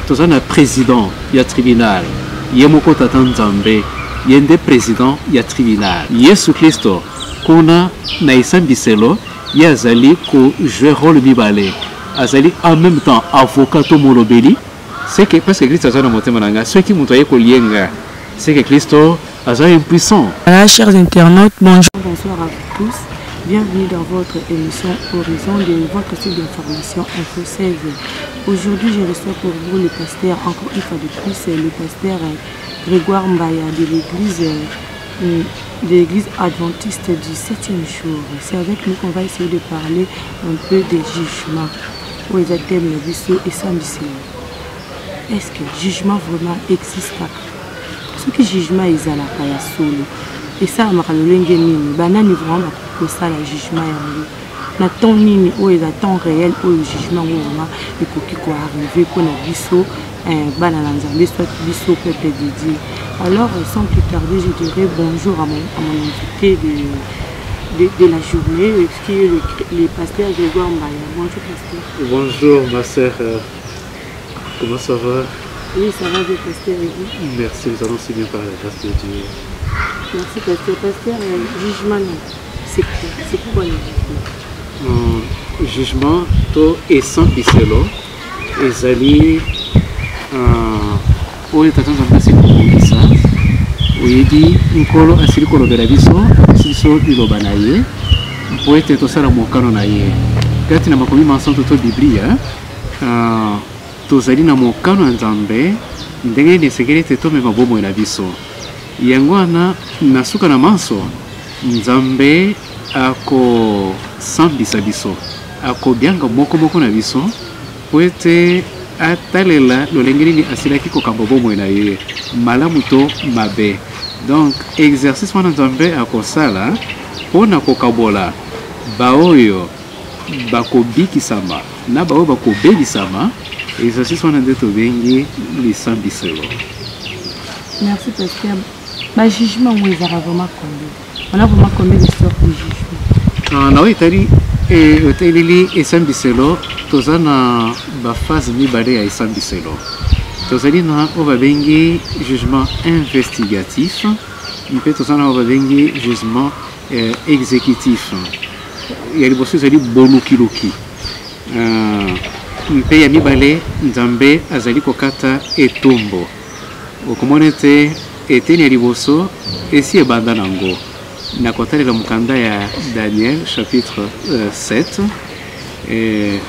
tous un président il y a tribunal yemoko tata nzambe yende président il y a tribunal Yesu Kristo kuna na isambiselo yazali ko jouer rôle mibale azali en même temps avocat to molobeli c'est que parce que Christ azana motema nanga ceux qui montoye ko lienga c'est que Kristo azali impuissant. Voilà, chers internautes, bonjour, bonsoir à vous tous. Bienvenue dans votre émission Horizon de votre site d'information Info 16. Aujourd'hui, je reçois pour vous le pasteur, encore une fois de plus, le pasteur Eveque-mukuna de l'église adventiste du 7e jour. C'est avec nous qu'on va essayer de parler un peu des jugements. Où les thèmes le biseau et sans biseau. Est-ce que le jugement vraiment existe? Ce qui jugement est à la paille solo. Et ça, je vais vous banani vraiment pour ça le jugement. Na temps nini où il y a temps réel où le jugement où il faut arriver pour le biseau banananzambe soit biseau peuple de Dieu. Alors sans plus tarder, je dirais bonjour à mon invité de la journée, qui est le pasteur Eveque-mukuna. Bonjour pasteur. Bonjour ma sœur, comment ça va? Oui, ça va bien pasteur et vous? Merci, nous allons si bien par la grâce de Dieu. Merci pasteur. Pasteur, jugement, c'est quoi le jugement? Jugement, to et sans piselo, ezali oyo tata nzambe asili kobongisa oyedi nkolo asili kolobela biso apesi biso liloba na ye mpo ete tosala mokano na ye kati na makomi masantu to biblia tozali na mokano ya nzambe ndenge nini esengeli ete tomema bomoi na biso yango wana na suka na manso nzambe akosambisa biso akobianga moko na biso po ete atalela lolenge nini asilaki kokamba bomoi na ye malamu to mabe. Donc exercice wana nzambe akosala mpona kokabola baoyo bakobikisama na baoyo bakobebisama. Exercice wana nde tobengi lisambiselo. Merci pasteur. Ba jugement où ils arrivent vraiment combien? On a vraiment combien de sortes de jugements? Na oitali otelili esambiselo tozana ba phase mibale ya esambiselo. Tozali na obabengi jugement investigatif, mpe tozana obabengi jugement exécutif. Ya liboso ezali bolukiluki. Mpe ya mibale nzambe azali kokata etumbo. Okomona ete eteni ya liboso esi ebanda nango. Na kotalela mukanda ya Daniel chapitre 7 et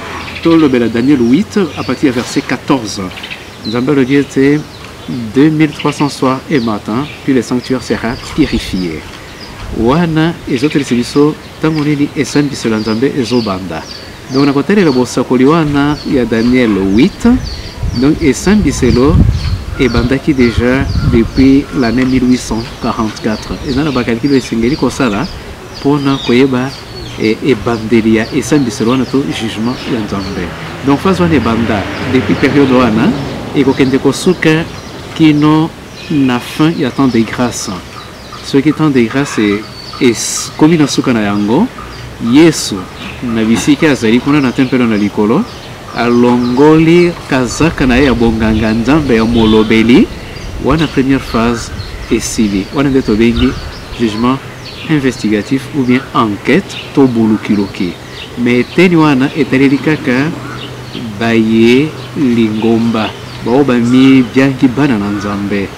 tolobela Daniel 8 à partir du verset 14. Nzambe le dit était 2300 soirs et matin puis le sanctuaire sera purifié. Wana ezotelisa biso tango nini esambiselo nzambe ezobanda. Donc na kotalela bosakoli wana ya Daniel 8 donc esambiselo ebandaki déjà depuis l'année 1844 et dans la bakalkilo esengeli kosala pona koyeba ebandeli ya esambiselo wana to jugement ya nzambe. Donc phase wana ebanda depuis période wana ekokende kosuka kino na fin ya temps de grâce. Ce qui est temps de grâce est komi na suka na yango Yesu na bisika azali kuna na tempelo na likolo alongoli kazaka na ya bonganga nzambe ya molobeli wana première phase esili wana nde tobengi jugement investigatif ou bien enquête to bulukiloki. Mais teni wana etaleli kaka baye lingomba bao bami bianki bana na nzambe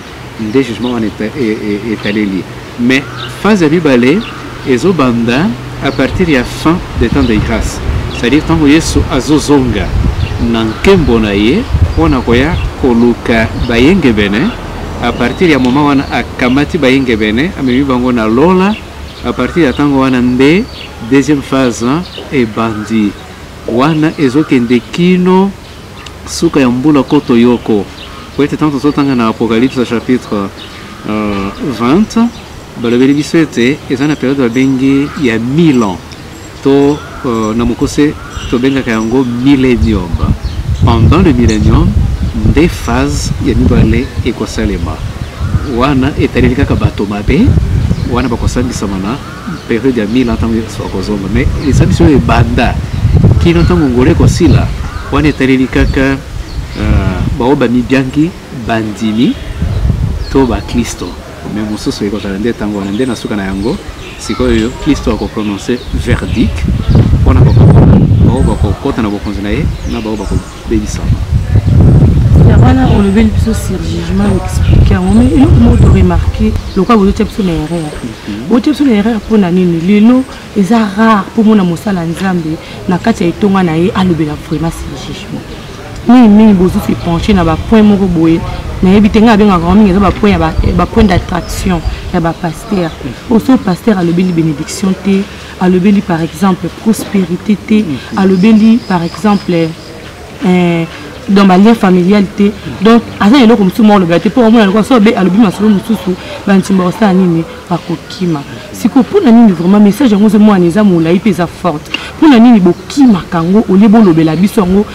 nde jugement wana etaleli. Mais phase ya mibale ezobanda à partir de la fin des temps de grâce. C'est-à-dire tant que Yesu azozonga nankembo na ye pona koya koluka bayenge bene à partir ya moment wana akamati bayenge bene amemi bango na lola à partir ya tango wana nde deuxième phase e bandi wana ezokende kino suka ya mbula koto yoko po ete tanto tozotanga na Apocalypse chapitre 20 balobeli biso ete eza na période babengi ya 1000 ans to na mokose tobengaka yango millénium. Pendant le millénium nde phase ya mibale ekosalema wana etaleli kaka bato mabe wana bakosambisama na période ya 1000 ans ntango akozonga. Mais esambisi ebanda kino ntango ngolo ekosila wana etaleli kaka bao bami biangi bandimi to ba Kristo mais mosusu eko talande tango nde na suka na yango sikoyo Kristo ako prononcer verdict pona ko bao bako kota na bokonzi na ye na bao bako bebisama. Voilà, on le veut plus sur jugement expliquer. Mais il faut remarquer le quoi vous êtes sur les erreurs. Vous êtes sur les erreurs pour nani les lots les rare pour mon amosala nzambe na kati ya itonga na ye alobela vraiment sur jugement. Ni bozu fi pencher na ba point moko boye na ebitenga benga grand mingi ba point ya ba point d'attraction ya ba pasteur. Aussi pasteur alobeli bénédiction té, alobeli par exemple prospérité té, alobeli par exemple dans ma lien familialité. Donc, à ça, il y a comme tout le monde le bâti pour moi, le soir, à l'objet, sur le moussou, bantimbo, ça, anime, par kokima. Si pour l'anime, vraiment, message, on se moi, les amours, la hypesa forte. Pour l'anime, bokima, kango, au libo, le bel abissongo,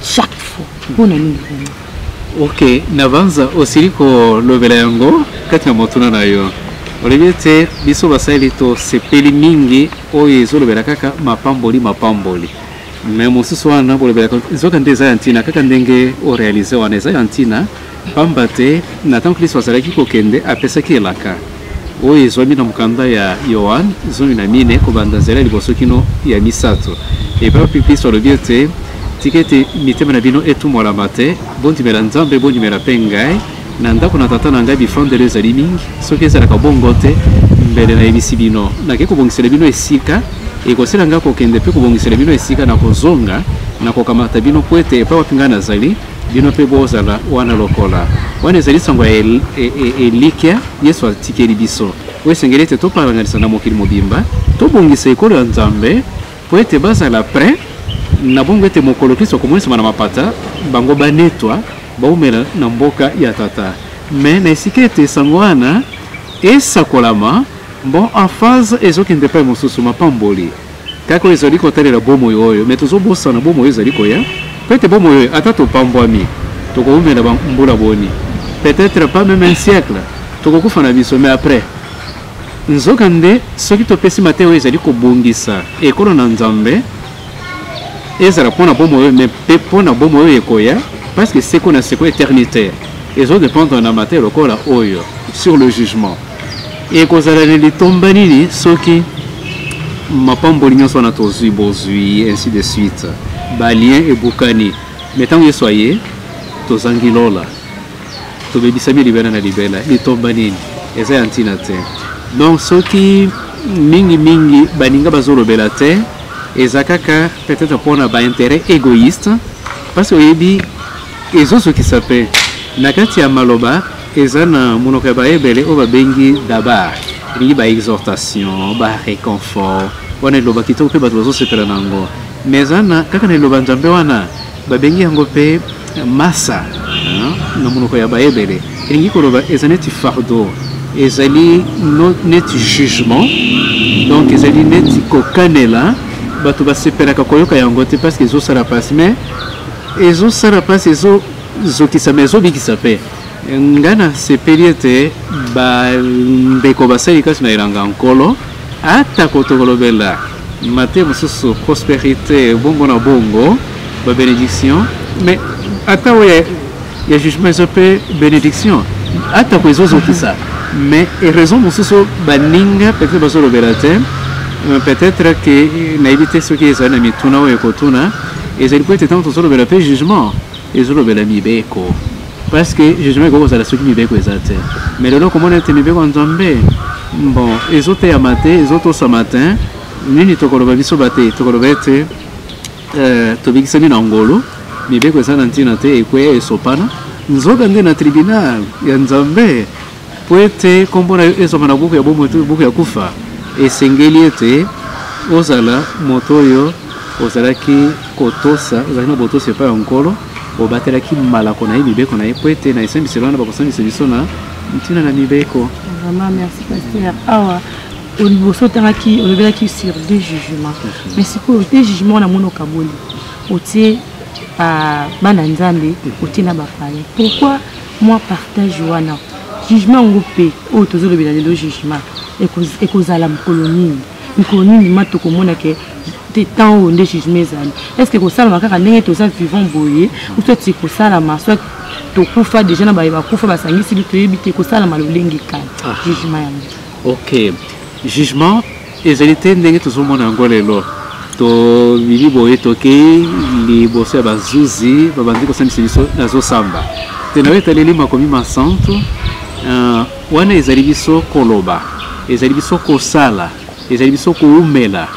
chaque fois. Pour l'anime, vraiment. Ok, n'avance aussi que le belango, quand tu as montré na yo. Olivete, biso basailito, c'est pelimingi, oyezo le belakaka, mapamboli. Mais mon soir na pour le zoka ndeza antina kaka ndenge o réaliser wana eza antina pambate na tant que soit salaki kokende apesa ki elaka o ezomi na mukanda ya Yohan zomi na mine ko banda zela liboso kino ya misato et pas pipi sur le biete tikete mitema na bino etumola mate bondi mela nzambe bondi mela pengai na ndako na tata na ngai bifondele za liming soki ezala ka bongote mbele na ebisi bino na ke ko bongisela bino esika et que c'est un gars qui est plus bon, c'est le bino ici na kozonga na kokamata bino poete pa wapingana zali bino pe bozala wana lokola wana zali sango elikia yesu atikeli biso we sengelete to palangalisa na mokili mobimba to bongisa ekolo ya nzambe poete bazala prêt na bongo ete mokolo Kristo komonisa na mapata bango banetwa baumela na mboka ya tata mais na esikete sango wana esakolama. Bon, en phase, ils ont pas mon sous ma pamboli. Quand ils ont dit qu'on était la bombe, mais tous au bout, ça n'a bombe, ils ont dit quoi? Peut-être bombe, attends, ton pamboami. Tu connais la bombe boni. Peut-être pas même un siècle. Tu connais qu'on a vu ça, mais après. Nous avons dit, ceux qui te pèsent matin, ils ont dit qu'on bongissa. Et qu'on a nzambe, ils ont répondu à bombe, mais pour na bombe, ils ont parce que c'est qu'on a c'est quoi éternité. Ils ont dépendre de la matière, le corps sur le jugement. Et que ça les tombe nini soki mapamboli nyonso na tozui bozui ainsi de suite balien et bukani metant que soyez tozangi lola to bebisami libera na libela li tomba nini eza antina te donc soki mingi baninga bazolo belate ezakaka peut-être pour na ba intérêt égoïste parce que yebi ezo soki sape nakati ya maloba ezana monoko ya baebele o babengi dabar ringi ba exhortation ba réconfort wana loba kitoko pe bato bazosepela nango mais ana kaka na loba nzambe wana babengi yango pe massa na monoko ya baebele ringi koloba ezaneti fardeau ezali neti jugement donc ezali neti kokanela bato basepelaka koyoka yango te parce que ezosala passe mais ezosala passe ezokisa mais ezobikisa pe ngana sepeliete ba ndeko basali kasi na iranga nkolo ata kotokolobela mate mosusu prospérité bongo na bongo ba bénédiction mais ata ouais ya jugement pe bénédiction ata ko ezozokisa mais raison mosusu baninga peut-être bazolobela te peut-être que na éviter ce qui est na mituna ou ekotuna ezali peut-être tant tozolobela pe jugement ezolobela mibeko. Parce que je me dis que c'est mi beko ezate mais le comment est mi beko nzambe bon les autres à matin les autres ce matin nini tokoloba biso bate tokoloba ete tobikisani na ngolo mi beko ezana ntina te ekwe esopana nzoka nde na tribunal ya nzambe poete kombona esopana buku ya buku ya kufa esengeli ete ozala moto oyo ozalaki kotosa ozalaki na botosa epai ya nkolo obatelaki malako na ye mibeko na ye po ete na esambiselo wana bakosambisa biso na ntina na mibeko. Vraiment merci pasteur. Awa oliboso tangaki olobelaki sur deux jugements mais sikoyo deux jugements na mono kaboli otie bana nzambe otie na bapaya pourquoi moi partage wana jugement ngo pe oyo tozolobela lelo jugement ekozala mokolo nini ma tokomona ke temps où on est jugement. Est-ce que ça va faire un vivant boyer ou soit c'est que ça la soit tokufa déjà na bakufa basangisi bitu yebite ko sala malolengi kan jugement yango. OK, jugement ezalité ndenge tozomona ngo lelo to bibi boye toke liboso ya bazuzi babandi kosambisa biso nazosamba tenawe taleli makomi masantu wana ezali biso koloba ezali biso kosala ezali biso koumela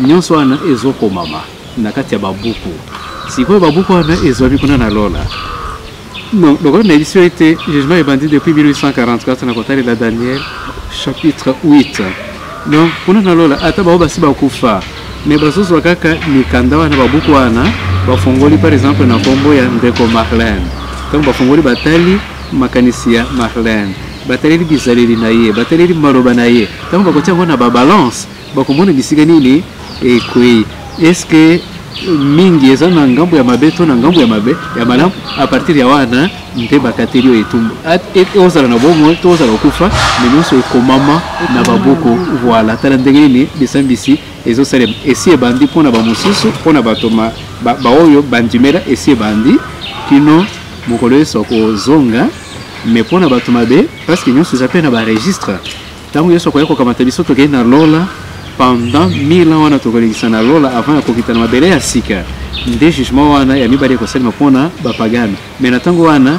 nyonso wana ezokomama na kati ya babuku sikoyo babuku wana ezwami kuna na lola. Non, donc la édition était jugement est bandit depuis 1844 na kotali la Daniel chapitre 8. Donc kuna na lola ata bao basi bakufa mais bazozo kaka ni kanda wana babuku wana bafongoli par exemple na kombo ya ndeko Marlène. Donc bafongoli batali makanisi ya Marlène. Batali bizaleli na ye, batali maroba na ye. Donc bakotia ngona ba balance bakomona bisika nini e kwe. Est-ce que mingi eza na ngambo ya mabeto na ngambo ya mabe ya malamu a partir ya wana nte bakatelio etumbu ozala na bomo to ozala kufa menyoso ekomama na babuku voilà tala ndenge nini bisambisi ezosalem esi ebandi mpona bamosusu mpona bato baoyo bandimela esi ebandi kino mokolo yesu akozonga mais mpona bato mabe parce que nyonso eza mpe na baregistre ntango yesu akoya kokamata biso tokei na lola pendant 1000 ans wana tokolekisa na lola avant ya kokita na mabele ya sika nde jugement wana ya mibali ekosalema mpona bapagano mais na ntango wana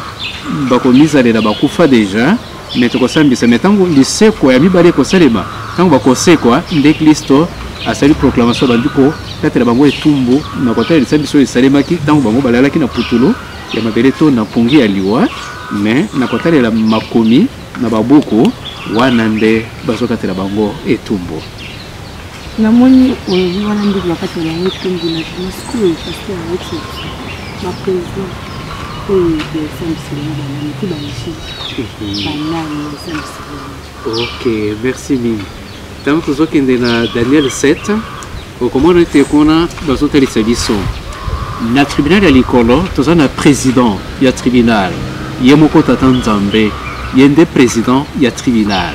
bakomisalela bakufa déjà mais tokosambisa mais ntango lisekwa ya mibali ekosalema ntango bakosekwa nde kristo asali proclamation bandi kotatela bango etumbu na kotalelisa biso esalemaki ntango bango balalaki na putulu ya mabele to na pungi ya liwa mais na kotalela makomi na babuku wana nde bazokatela bango etumbu. Namoni oyebi wana nde bakatela bango etumbu na masiku oyo pasteur aweti baprésident oyo esambisela banani mpe baégypte banani esambisela. Ok, merci mingi. Ntango tozokende na Daniel 7 okomona ete kuna bazotalisa biso na tribunal ya likolo toza na président ya tribunal ye moko tata nzambe ye nde président ya tribunal.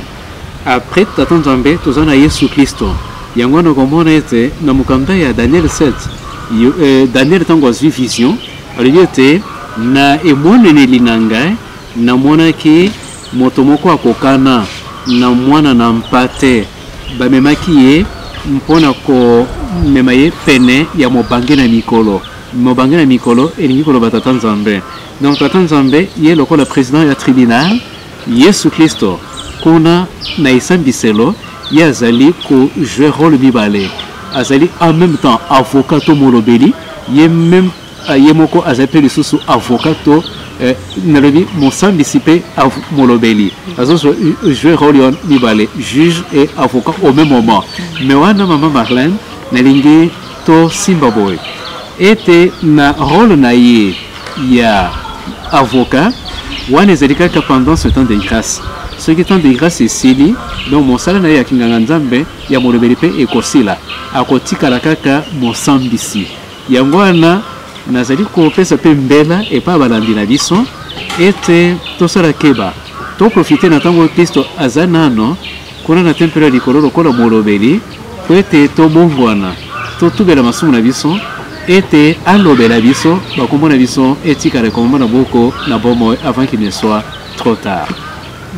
Après tata nzambe toza na yesu kristo yango wana okomona ete na mokanda ya Daniel 7 Daniel ntango azwi vision alobi ete na emoneneli na ngai namonaki moto moko akokana na mwana na mpate bamemaki ye mpona komema ye pene ya mobange na mikolo. Mobange na mikolo elingi koloba tata nzambe. Donc tata nzambe ye lokola président ya tribunal yesu kristo kuna na esambiselo ye azali ko jouer rôle mibale azali en même temps avocat to molobeli ye même ye moko azali pe lisusu avocat to nalobi mosambisi pe molobeli azo jouer rôle mibale juge et avocat au même moment. Mais wana mama Marlène nalingi to simba boy ete na rôle na ye ya avocat wana ezali kaka pendant ce temps de grâce. Ce qui est temps de grâce est sili donc mon sala na ya kinganga nzambe ya molobeli pe ekosila akotikala kaka mosambisi yango wana nazali kopesa pe mbela epa balandi na biso ete tosala keba to profiter na tango Kristo aza nano kuna na tempelo ya likolo lokola molobeli po ete tobongwana totubela masumu na biso ete alobela biso bakombo na biso etikala kombo na boko na bomo avant qu'il ne soit trop tard.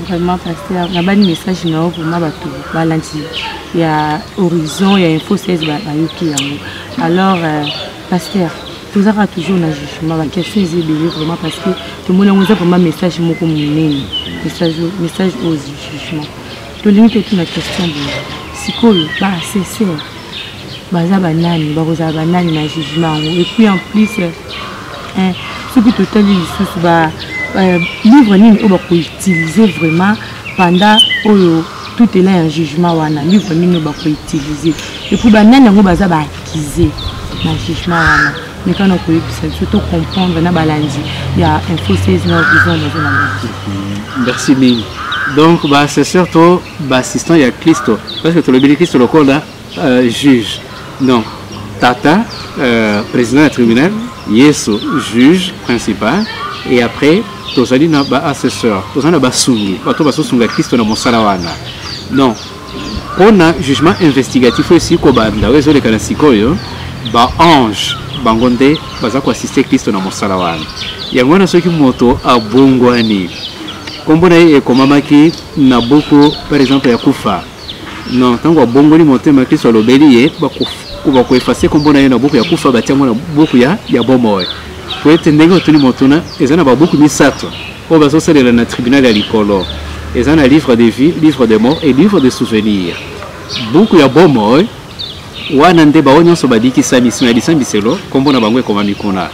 Vraiment pasteur na bani message na vraiment bato balandi ya horizon ya info 16 bayoki yango. Alors pasteur vous avez toujours un jugement la question est bien vraiment parce que tout le monde a vraiment message moko munene message aux jugements to limite toute la question de sikoyo ba sincère baza banani bakoza banani na jugement et puis en plus ce qui total lisusu ba livre nini oba ko utiliser vraiment pendant tout est là un jugement wana livre nini oba ko utiliser et puis banani yango baza ba accuser na jugement wana mais quand on peut surtout comprendre na balandi il y a info 16 na vision dans la merci mille. Donc bah c'est surtout bah assistant il y a Christo parce que tout le Christo le là juge donc tata président du tribunal yesu juge principal et après tozali na ba assesseur tozana ba sungi bato basosunga Christo na mosala wana non on a jugement investigatif aussi ko banda wezo le kana sikoyo ba ange bangonde baza ko assister Kristo na mosala wana yango na soki moto abongwani kombo na ye ekomamaki na buku par exemple ya kufa non tango abongwani motema Kristo alobeli ye bako effacer kombo na ye na buku ya kufa batiango na buku ya bomoi po ete ndenge otuni motuna eza na babuku misato oyo bazosalela na tribunal ya likolo eza na livre de vie, livre de mort et livre de souvenir buku ya bomoi wana nde bao nyonso badikisa mission ya lisambiselo kombo na bango ekomami kuna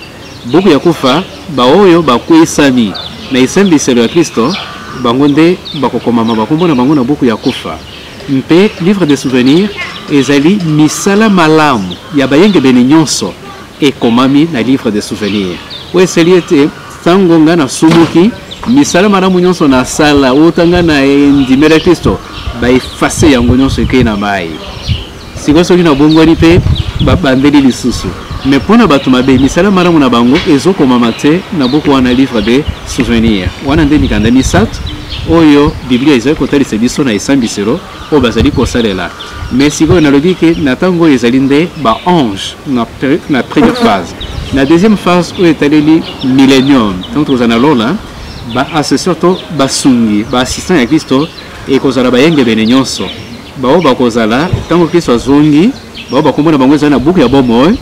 buku ya kufa baoyo bakwesami na isambiselo ya Kristo bango nde bakokomama bakombo na bango na buku ya kufa mpe livre de souvenir ezali misala malamu ya bayengebene nyonso ekomami na livre de souvenir oyo esali ete ntango nga na sumuki misala malamu nyonso na sala otanga na ndimela Kristo baefase yango nyonso ekei na mai sikoyo soki na bongwani mpe babandeli lisusu mais mpona bato mabe misala malamu na bango ezokomama te na buku wana livre de souvenir wana nde mikanda misato oyo biblia ezali kotalisa biso na esambiselo oyo bazali kosalela mais sikoyo nalobi ke na ntango oyo ezali nde baange na première phase na deuxième phase oyo etaleli millénium ntango tokozala na lola baassesseur to basungi baassistant ya Kristo ekozala bayengebene nyonso bao bakozala ntango Kristo azongi bao bakombo na bango ezali na buku ya bomoi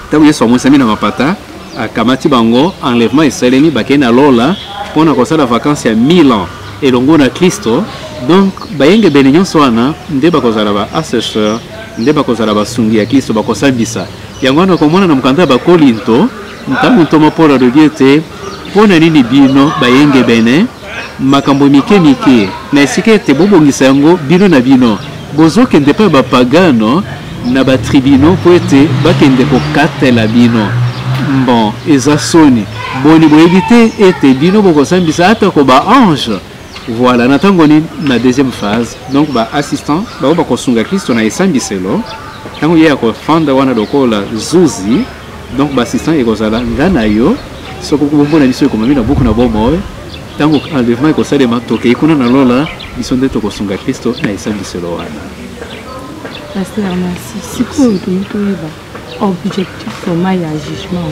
ntango Yesu amwesami na mapata akamati bango enlèvement esalemi bakei na lola mpona kosala vacances ya 1000 ans elongo na Kristo donc bayengebene nyonso wana nde bakozala baassesseur nde bakozala basungi ya Kristo bakosambisa yango wana komona na mokanda ya bakolinto ntango ntoma Paul alobi ete mpona nini bino bayengebene makambo mike na esika ete bobongisa yango bino na bino bozokende mpe bapagano na batribino mpo ete bakende kokatela bino bon eza soni boni boyebi te ete bino bokosambisa atako baange voilà na ntango nini na deuxième phase donc baassistant bao bakosunga Kristo na esambiselo ntango ye akofanda wana lokola zuzi donc baassistant ekozala nga na yo soko kubombo na biso ekomami na buku na bomoi ntango enlèvement ekosalema tokei kuna na lola biso nde tokosunga Kristo na esambiselo wana. Pasteur, merci. Sikoyo toyeba objectif vraiment ya jugement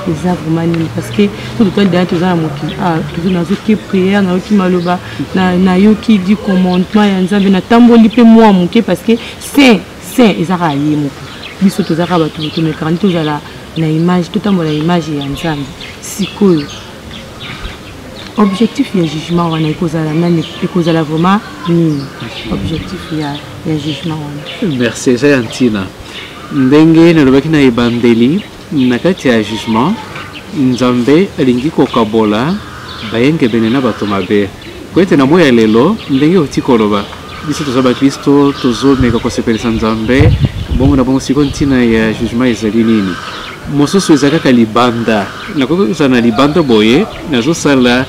eza vraiment nini parce que tout le temps derrière toza na mokili toujours nazoki prière nayoki maloba nayoki di commandement ya Nzambe natamboli mpe mwa moke parce que saint ezaka ye moko biso tozaka bato tomekani tozala na image totambola na image ya Nzambe sikoyo objectif ya jugement wana ekozala vraiment nini objectif ya jugement wana. Merci Zayantina. Ndenge nalobaki na ebandeli na kati ya jugement Nzambe alingi kokabola bayengebene na bato mabe po ete na moya lelo ndenge oti koloba biso toza bakristo tozomeka kosepelisa Nzambe bongo na bongo siko ntina ya jugement ezali nini mosusu eza kaka libanda nakoki kozala na libanda boye nazosala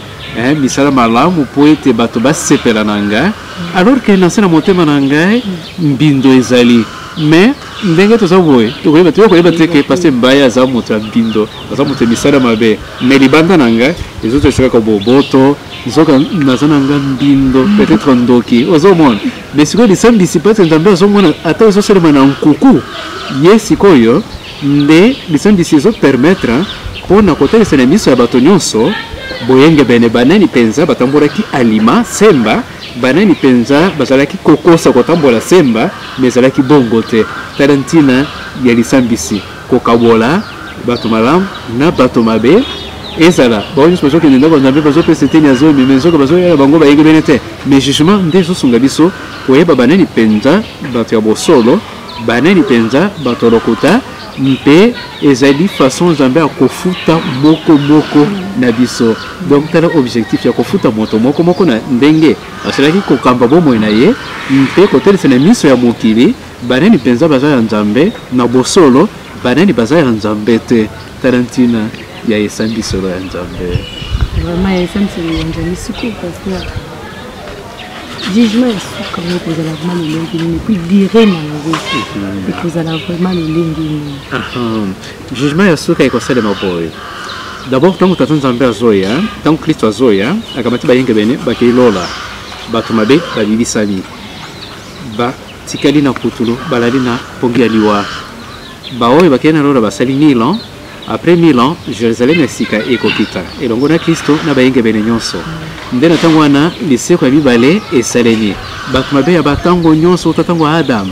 misala malamu po ete bato basepela na ngai alors ke na se na motema na ngai mbindo ezali mais ndenge toza boye tokoyeba te ke pasteur mbiye aza moto ya mbindo aza moto ya misala mabe mais libanda na ngai ezotesa kaka boboto nzoka naza na ngai mbindo peut-être ndoki ozomona mais sikoyo lisambisi po ete Nzambe azomona ata ezosalema na nkuku ye sikoyo nde lisambisi ezopermettre mpona kotalisa na miso ya bato nyonso boyengebene banani mpenza batambolaki alima semba banani mpenza bazalaki kokosa kotambola semba mais ezalaki bongo te tala ntina ya lisambisi kokabola bato malamu na bato mabe ezala bao nyonso bazokende ndako Nzambe bazopesa eteni ya zomi mais nzoka bazoyela bango bayengebene te mais jugement nde ezosunga biso koyeba banani mpenza bato ya bosolo banani mpenza bato lokuta mpe ezali façon Nzambe akofuta moko na biso donc tala objectif ya kofuta moto moko na ndenge asalaki kokamba bomoi na ye mpe kotelesa na miso ya mokili banani mpenza baza ya Nzambe na bosolo banani baza ya Nzambe te tala ntina ya esambiselo ya Nzambe vraiment ya esambiselo ya Nzambe sikoyo pasteur jugement esuka ngo ekozala vraiment lolenge nini puis dire na yango ekozala vraiment lolenge nini jugement ya suka ekosalema boye d'abord ntango tata Nzambe azoya ntango Kristo azoya akamati bayengebene bakei lola bato mabe babibisami batikali na kutulu balali na pongi ya liwa baoyo bakena lora basali 1000 ans après 1000 ans Jérusalem esika ekokita elongo na Kristo na bayenge bene nyonso ndena tango wana liseko ya mibale esalemi bato mabe ya batango nyonso tatango Adam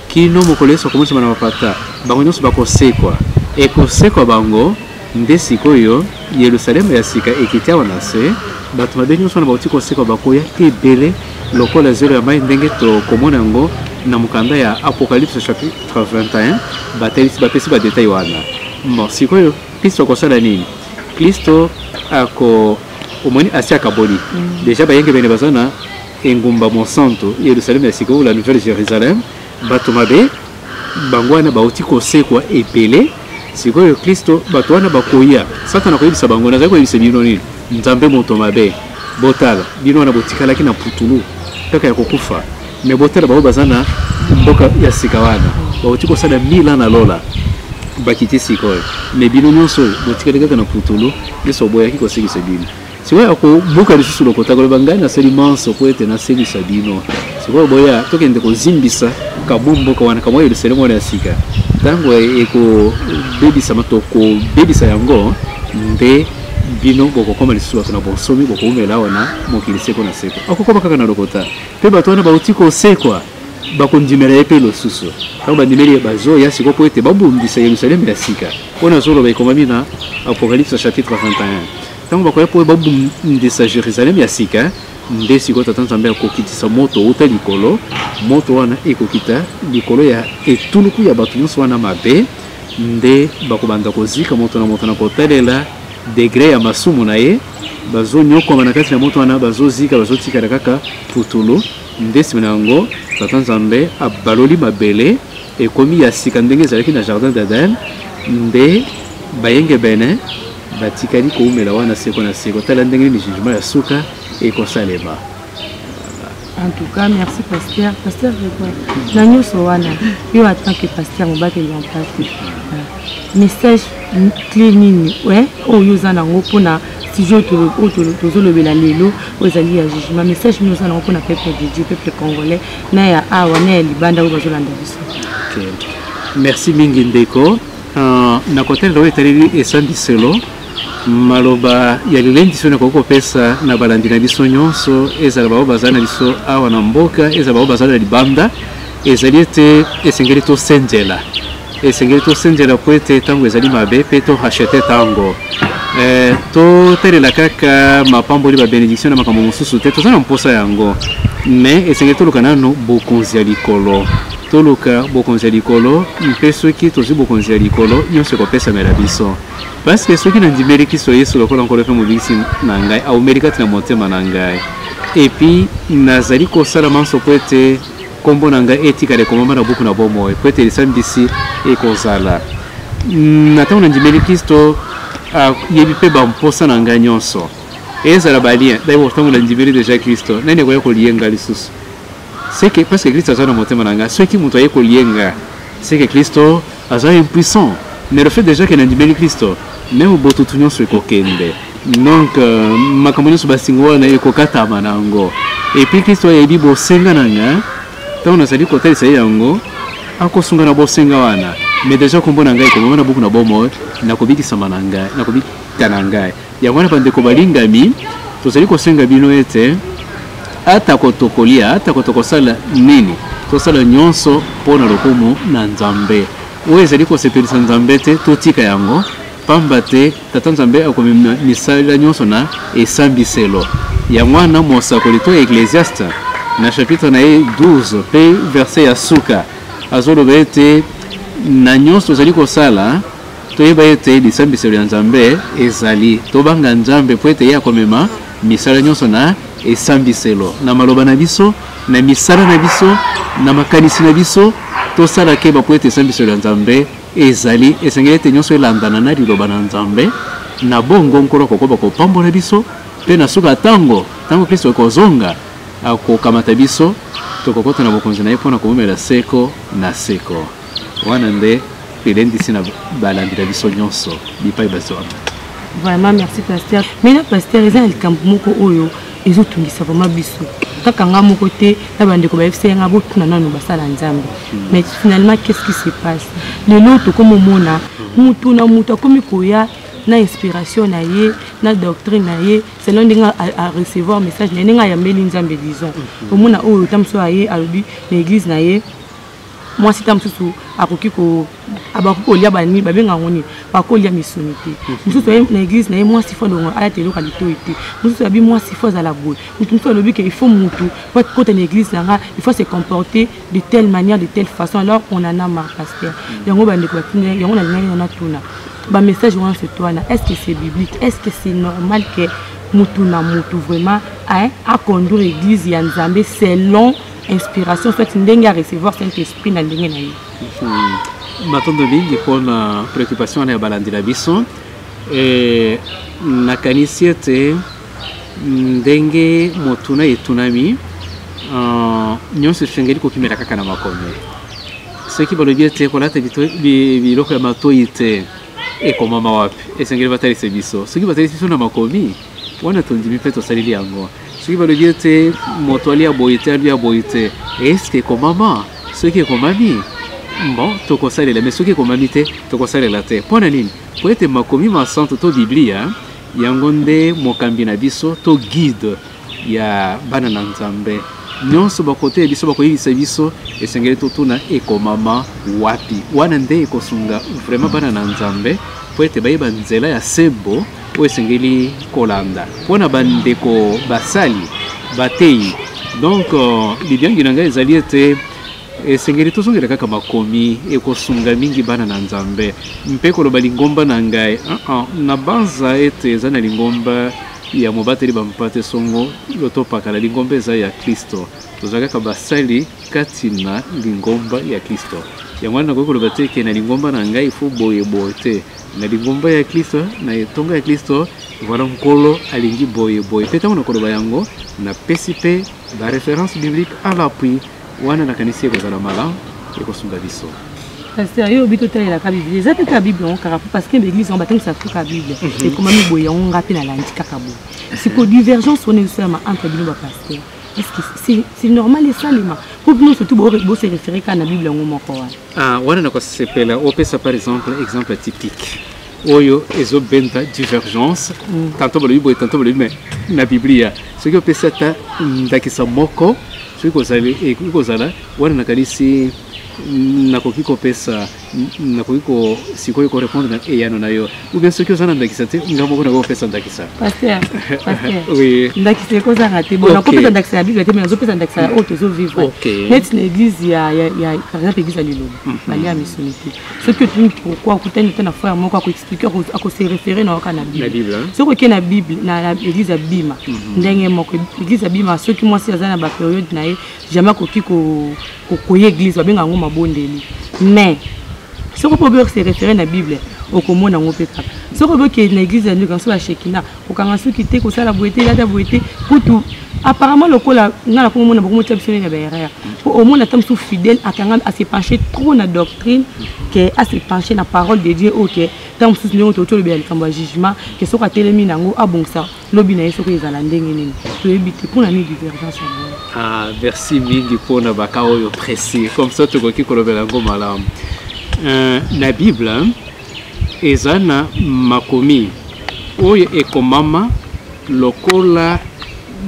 kino mokoleso komonisa bana bapata bango nyonso bakosekwa ekosekwa bango nde sikoyo Yerusalem ya sika ekiti awa na se bato mabe nyonso wana bauti kosekwa bakoya ebele lokola zelo ya mai ndenge tokomona yango na mukanda ya Apocalypse chapitre 21 batelisi bapesi badetail wana bon sikoyo Kristo akosala nini Kristo ako omoni asi akaboli déjà bayenge bene bazana engumba monsanto Yerusalem ya sikoyo la nouvelle Jérusalem bato mabe bango wana bauti kosekwa ebele sikoyo Kristo bato wana bakoya Satana akoyebisa bango nazali koyebisa bino nini nzambe moto mabe botala bino wana botikalaki na putulu kaka ya kokufa me botala bao bazana mboka ya sika wana bauti kosala 1000 ans na lola bakiti sikoyo me bino nyonso botikali kaka na putulu yeso boyaki kosekisa bino sikoyo akobuka lisusu lokota koloba ngai nasali manso po ete nasekisa bino sikoyo boya tokende kozimbisa kabumboka wana kamwa Yerusalemu wana ya sika tango ekobebisama tokobebisa yango nde bino bokokoma lisusu bato na bonsomi bokoumela wana mokili seko na seko akokoma kaka na lokota mpe bato wana bauti kosekwa bakondimela ye mpe losusu tango bandimeli bazoya siko po ete babundisa Yerusalemu ya sika mpona azoloba ekomami na Apocalypse chapitre 21 tango bakoya po babundisa Jérusalem ya sika nde siko tata nzambe akokitisa moto uta likolo moto wana ekokita likolo ya etuluku ya bato nyonso wana mabe nde bakobanda kozika moto na kotalela degré ya masumu na ye bazonyokoma na kati na moto wana bazozika bazotikala kaka putulu nde nsima na yango tata nzambe abaloli mabele ekomi ya sika ndenge ezalaki na jardin d'Eden nde bayenge bene batikali koumela wana seko na seko tala ndenge ni jugement ya suka ekosalema. En tout cas, merci pasteur. Pasteur, Nanyo Sowana, yo en tant que pasteur, on va te l'emporter. Message clé nini, ouais, oh yo zana ngopona sujet tozolo bela lelo, ozali ya jugement. Message nous zana ngopona peuple de Dieu, peuple congolais, na ya awa na ya libanda o bazolanda biso. OK. Merci mingi ndeko. Na kote ndo etaleli esandi selo. Maloba ya lilendiso na koko pesa na balandi na biso nyonso ezala bao bazana biso awa na mboka ezala bao bazana libanda ezali ete esengeli to senjela po ete tango ezali mabe pe to hachete tango to telela kaka mapamboli ba benediction na makambo mosusu te tozana mposa yango mais esengeli toluka nano bokonzi ya likolo toluka bokonzi ya likolo mpe soki tozwi bokonzi ya likolo nyonso ekopesamela biso parce que soki nandimeli Kristo Yesu lokola nkolo mpe mobikisi na ngai aumeli kati na motema na ngai epuis nazali kosala manso po ete kombo na ngai etikala ekomama na buku na bomoi po ete lisambisi ekozala na ntango nandimeli Kristo ayebi mpe bamposa na ngai nyonso ezala balien dayebo ntango nandimeli deja Kristo nani akoya kolienga lisusu seke parce que Kristo aza na motema na ngai soki moto aye kolienga seke Kristo aza impuissant mais le fait déjà que nandimeli Kristo même botutu nyonso ekokende donc makambo nyonso basinga wana ekokatama nango epuis Kristo ayebi bosenga na nga ntango nazali kotalisa ye yango akosunga na bosenga wana mais déjà kombo na ngai ekomama na buku na bomoi nakobikisama na ngai nakobika na ngai yango wana bandeko balingami tozali kosenga bino ete ata kotokolia ata kotokosala nini tosala nyonso mpo na lokumu na Nzambe oyo ezali kosepelisa Nzambe te totika yango pamba te tata Nzambe akomema misala nyonso na esambiselo yango wana mosakoli to Ecclésiaste na chapitre na ye 12 pe verset ya suka azoloba ete na nyonso tozali kosala toyeba ete lisambiselo ya Nzambe ezali tobanga Nzambe po ete ye akomema misala nyonso na esambiselo na maloba na biso na misala na biso na makanisi na biso tosala keba po ete esambiselo ya Nzambe ezali esengeli ete nyonso elandana na liloba na Nzambe na bongo nkolo kokoba kopambola biso mpe na suka tango Kristo ekozonga akokamata biso tokokota na bokonzi na ye mpona komemela seko na seko wana nde elendisi na balandila biso nyonso bipai bazona. Vraiment merci pasteur. Maintenant pasteur eza likambo moko oyo ezotungisa vraiment biso kaka nga moko te na bandeko ba FC nga botuna nanu basala nzambe. Mais finalement qu'est-ce qui se passe? Le lot comme mona mutu na mutu comme koya na inspiration na ye na doctrine na ye selon ndinga à recevoir message na ndinga ya mbeli nzambe disons. Omona o tamso aye alobi na église na ye. Moi si tamsusu akoki ko abako lia bani babenga ngoni bako lia misonité mususu na église na moi si fo dongo ala telo kalito ete mususu abi moi si fo za la boue mususu lobi que il faut mutu pour être côté l'église là il faut se comporter de telle manière de telle façon alors on en a marre pasteur yango bande ko tine yango na ngani na tuna ba message wana c'est toi là est-ce que c'est biblique est-ce que c'est normal que mutu na mutu vraiment a conduire l'église ya nzambe selon inspiration soit ndenge à recevoir Saint-Esprit na ndenge na ye. Matondo mingi pona préoccupation na balandi la biso et na kanisi ete ndenge motuna etunami nyonso shengeli ko kimela kaka na makombe. Ce qui balobi ete ko lata biloko ya matoi te e komama wapi esengeli batali sebiso. Ce qui batali sebiso na makomi wana tondimi peto salili yango. Ce qui va le dire, c'est motoali à boïté, lui à boïté. Est-ce que comme maman, ce qui est comme mamie, bon, tu conseilles la mais ce qui est comme mamie, tu conseilles la terre. Point ligne. Pour être ma commis ma santé, to Biblie, yangonde mokambina biso, to guide, ya banana nzambe. Nyonso bakote biso bakoyisa biso esengeli totuna eko mama wapi. Wana nde ekosunga vraiment banana nzambe. Pour être bayiba nzela ya sembo. Esengeli kolanda pona bandeko basali batei donc libyangi nanga ezali ete esengeli tozongela kaka makomi ekosunga mingi bana na nzambe mpeko loba lingomba na ngai na banza ete eza na lingomba ya mobateli bampate songo lotopaka la lingomba eza ya Kristo tozalaka basali kati na lingomba ya Kristo yango na koko loba te ke na lingomba na ngai fu boye bote na lingomba ya Kristo na etonga ya Kristo voilà nkolo alingi boye boye peta mona koloba yango na PCP la référence biblique à l'appui wana na kanisi ko zala mala e ko sunga biso pasteur yo bito tele la Bible za te Bible on car parce que l'église on batang sa ka Bible et comment mi boye on rappelle la antika kabo c'est ko divergence on est seulement entre bino ba pasteur est-ce que c'est normal et ça lima pour nous surtout bo se référer à la Bible on moko wana na ko sepela opesa par exemple typique oyo ezo benta divergence tantôt balobi boye tantôt balobi mais na Biblia ce que opesa ta ndakisa moko ce que kozala wana na kanisi nakoki kopesa nakoki ko sikoyo ko répondre na eyano na yo ou bien ce que osana ndakisa te ngamoko na ko pesa ndakisa pasteur oui ndakisa ko za raté bon na ko pesa ndakisa Bible te mais na zo pesa ndakisa auto zo vivre net na église ya par exemple église à Lilo bali à missionité ce que tu pourquoi kutani tena frère moko ko expliquer ko se référer na ka na Bible ce ko ke na Bible na église à Bima ndenge moko église à Bima ce qui moi si azana ba période na jamais koki ko koye église ba benga ngoma bondeli mais ce qu'on peut se référer à la Bible au commun dans l'opéra ce qu'on veut que l'église de nous quand soit chekina au kangasu quitter que ça la beauté la beauté pour tout apparemment le cola na la commun na beaucoup de options na berère au moins la sous fidèle à kangam à se pencher trop na doctrine que à se pencher na parole de Dieu OK tant sous nous autour le bien comme jugement que ce qu'a télé minango ah bon ça lobina ce que ils alla ndenge nini to éviter pour la divergence merci mingi pour na bakao yo précis comme ça tu koki kolobela ngoma la na Bible ezana makomi oyo ekomama lokola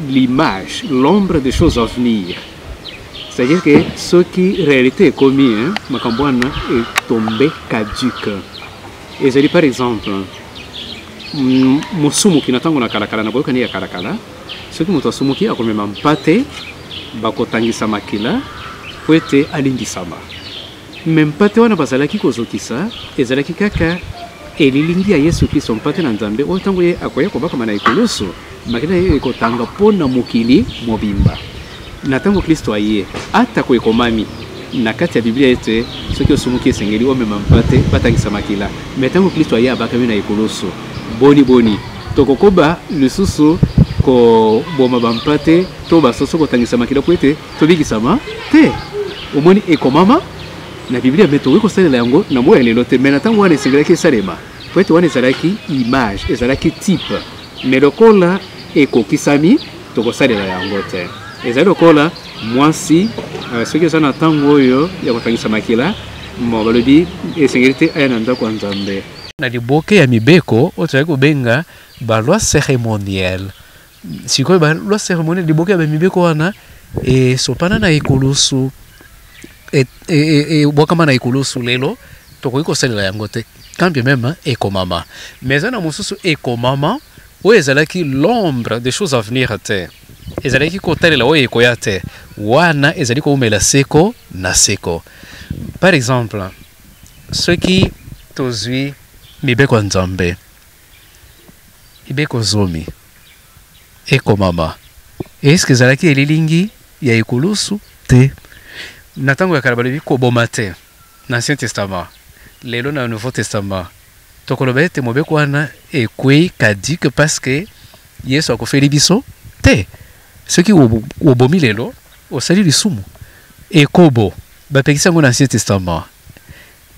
l'image l'ombre des choses à venir c'est-à-dire que ce qui réalité est commis makambwana est tombé caduque ezali par exemple musumu kinatango na kalakala na boyoka ni ya kalakala ce qui moto asumuki akomema mpate bakotangisa makila po ete alindisama même mpate wana bazalaki kozokisa ezalaki kaka elilingi ya Yesu Kristo mpate na Nzambe oyo ntango ye akoya kobakama na ekoloso makila ye ekotanga mpona mokili mobimba na ntango Kristo aye atako ekomami na kati ya Biblia ete soki osumuki esengeli omema mpate batangisa makila mais ntango Kristo aye abakami na ekoloso boni tokokoba lisusu ko boma bampate to basoso kotangisa makila po ete tobikisama te omoni ekomama na Biblia meto ko salela yango na moya lelo te mena tango wana esengelaki esalema po ete wana ezalaki image ezalaki type mais lokola ekokisami tokosalela yango te ezali lokola mwasi soki eza na ntango oyo ya kotangisa makila mo balobi esengeli te aya na ndako ya Nzambe na liboke ya mibeko oyo tozali kobenga baloi cérémoniel. Sikoyo baloi cérémoniel liboke ya bamibeko wana esopana na ekulusu bwakama na ekulusu lelo tokoki kosalela yango te kambi meme ekomama mais eza na mosusu ekomama oyo ezalaki l'ombre des choses à venir te ezalaki kotalela oyo ekoya te wana ezali koumela seko na seko. Par exemple soki tozwi mibeko ya Nzambe mibeko zomi ekomama eske ezalaki elilingi ya ekulusu te na ntango ya kala balobi koboma te na Ancien Testament lelo na Nouveau Testament tokoloba ete mobeko wana ekwei kadike parce que Yesu akofeli biso te soki obomi lelo osali lisumu ekobo bapekisa yango na Ancien Testament.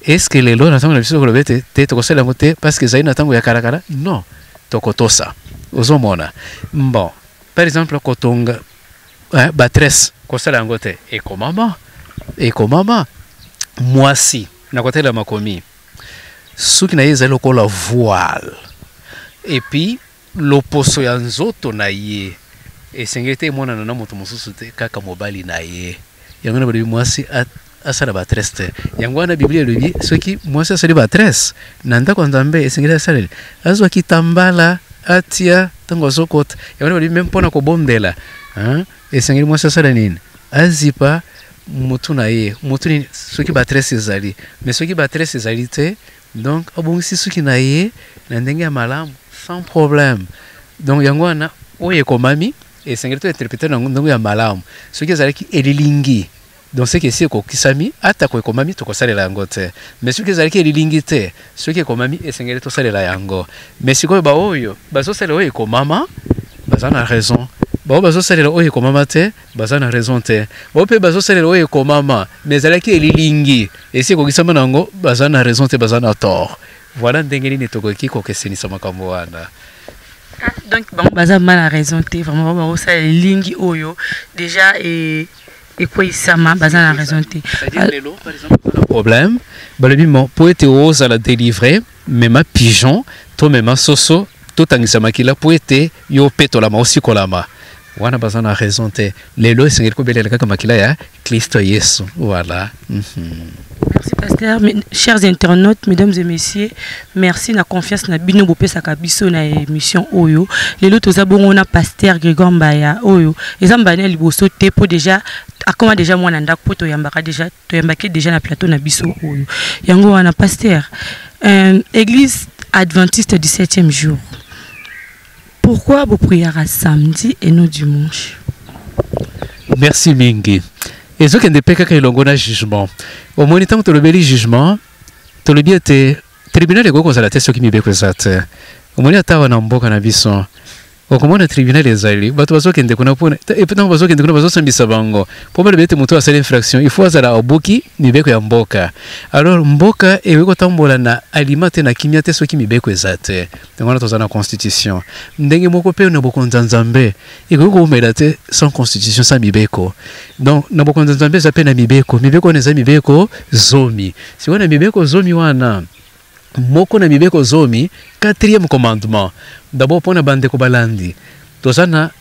Est-ce que lelo na ntango na biso tokoloba ete te tokosala yango te parce que ezali na ntango ya kalakala non tokotosa ozomona bon par exemple kotonga batresse kosala yango te ekomama mwasi na kotela makomi soki na ye ezali lokola voile et puis loposo ya nzoto na ye esengeli te emonana na moto mosusu te kaka mobali na ye yango na balobi mwasi asala batresse te yango wana biblia elobi soki mwasi asali batresse na ndako ya Nzambe esengeli asaleli azwaki tambala atia ntango azokota yango na balobi meme mpona kobondela esengeli mwasi asala nini azipa mutu na ye mutu nini soki batresse ezali mais soki batresse ezali te donc abongisi suki na ye na ndenge ya malamu sans problème. Donc yango wana oyo ekomami esengeli to interpréter na ndenge ya malamu soki ezalaki elilingi donc c'est que si ekokisami ata ko ekomami tokosalela yango te mais soki ezalaki elilingi te soki ekomami esengeli tosalela yango mais sikoyo baoyo bazosalela oyo ekomama baza na raison bao bazosalela oyo ekomama te baza na raison te bao mpe bazosalela oyo ekomama mais ezalaki elilingi esi ekokisama nango baza na raison te baza na tort. Voilà ndenge nini tokoki kokesenisa makambo wana. Donc bon baza mal à raison te vraiment ba osa lingi oyo déjà et quoi isama baza na raison te. C'est-à-dire lelo par exemple le problème balobi mo poete osa la délivrer même pigeon to même soso to tangisa makila poete yo petola ma aussi kolama wana baza na raison te lelo esengeli kobelela kaka makila ya Kristo Yesu. Voilà. Merci pasteur. Chers internautes, mesdames et messieurs, merci na confiance na bino bopesa kabiso na émission oyo. Lelo toza bongo na pasteur Grégoire Mbaya oyo. Ezambane liboso te po déjà akoma déjà mwana ndako po toyambaka déjà na plateau na biso oyo. Yango wana pasteur. Église adventiste du 7e jour. Pourquoi vos prières à samedi et non dimanche? Merci mingi. Et ce qui est peka ilongo na jugement. Au moins tant que le jugement, to le biete tribunal ego ko sala te soki mibeko zate. Au moins ata wana mboka na biso. Okomona tribunal ezali bato bazokende kuna pona et puis bazokende kuna bazosambisa bango. Po ba le biete moto asala infraction, il faut azala obuki mibeko ya mboka. Alors mboka eweko tambola na alimate na kimia te soki mibeko ezate. Ngona tozana constitution. Ndenge moko pe na bokonza Nzambe. Eko ko umela te sans constitution sans mibeko. Donc na bokonza Nzambe za pe na mibeko. Mibeko neza mibeko zomi. Si wana mibeko zomi wana moko na mibeko zomi 4e commandement. D'abord pona bandeko balandi. Tozana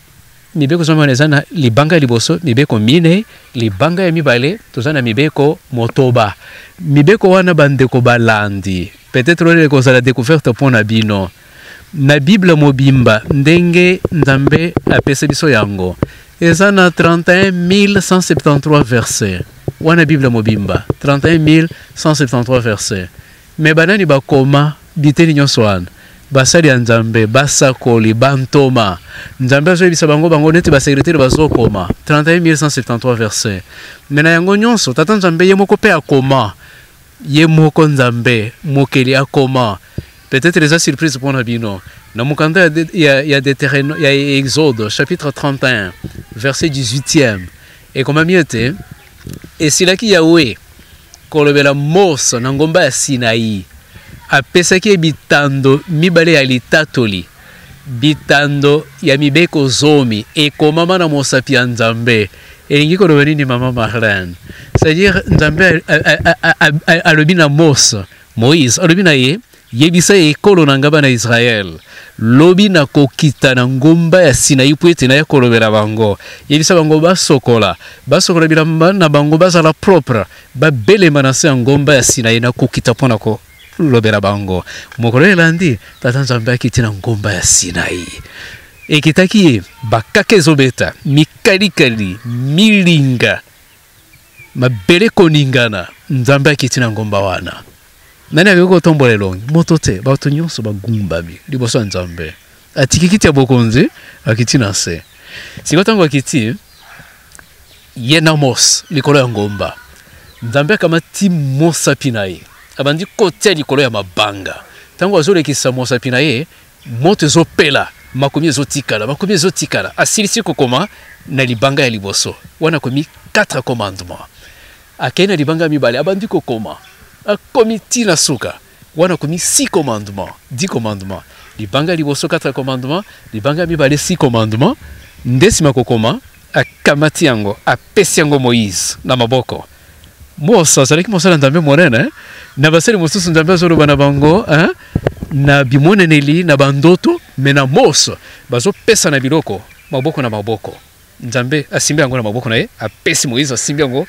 mibeko zomi wana ezana libanga liboso mibeko mine, libanga ya mibale tozana mibeko motoba. Mibeko wana bandeko balandi. Peut-être le ko la découverte pona bino. Na Bible mobimba ndenge Nzambe apesa biso yango. Ezana 31 173 versets. Wana Bible mobimba 31 173 versets. Mais banani bakoma biteni nyonso wana basali ya Nzambe basakoli bantoma Nzambe azobisa bango neti basekretari bazokoma 31 173 versets. Mais na yango nyonso tata Nzambe ye moko pe akoma ye moko Nzambe mokeli akoma. Peut-être les surprises pour Nabino. Dans mon candidat, il y a Exode, chapitre 31, verset 18e. Et comme amiete, et c'est là qu'il y a Yahweh, qu'on le la mos, n'angomba Sinaï, a pesaki bitando, mibale alitatoli. bitando ya mibeko zomi ekomama na mosapi ya Nzambe elingi koloba nini mama Marlène? C'est-à-dire Nzambe alobi na Moïse alobi na ye yebisa ekolo na ngaba na Israël lobi na kokita na ngomba ya Sinaï po ete na ya kolobela bango yebisa bango basokola bilamba na bango bazala propre babelema na se ya ngomba ya Sinaï na kokita mpona ko lobela bango mokolo elandi tata Nzambe akiti na ngomba ya Sinaï ekitaki ye bakaka ezobeta mikalikali milinga mabele koningana Nzambe akiti na ngomba wana nani akiko tombola elongi moto te bato nyonso bagumbami liboso ya Nzambe atiki kiti ya bokonzi akiti na se sikotango akiti ye na mos likolo ya ngomba Nzambe akamati mosapi na ye abandi kotia likolo ya mabanga tango azolekisa mosapi na ye moto ezopela makomi ezotikala asilisi kokoma na libanga ya liboso wana komi 4 commandements akei na libanga ya mibale abandi kokoma akomiti na suka wana komi 6 commandements 10 commandements libanga ya liboso 4 commandements libanga ya mibale 6 commandements ndesima kokoma akamati yango apesi yango Moïse na maboko mosa azalaki mosala Nzambe monene na basali mosusu Nzambe azoloba na bango na bimoneneli na bandoto me na moso bazopesa na biloko maboko na maboko Nzambe asimbi yango na maboko na ye apesi Moïse asimbi yango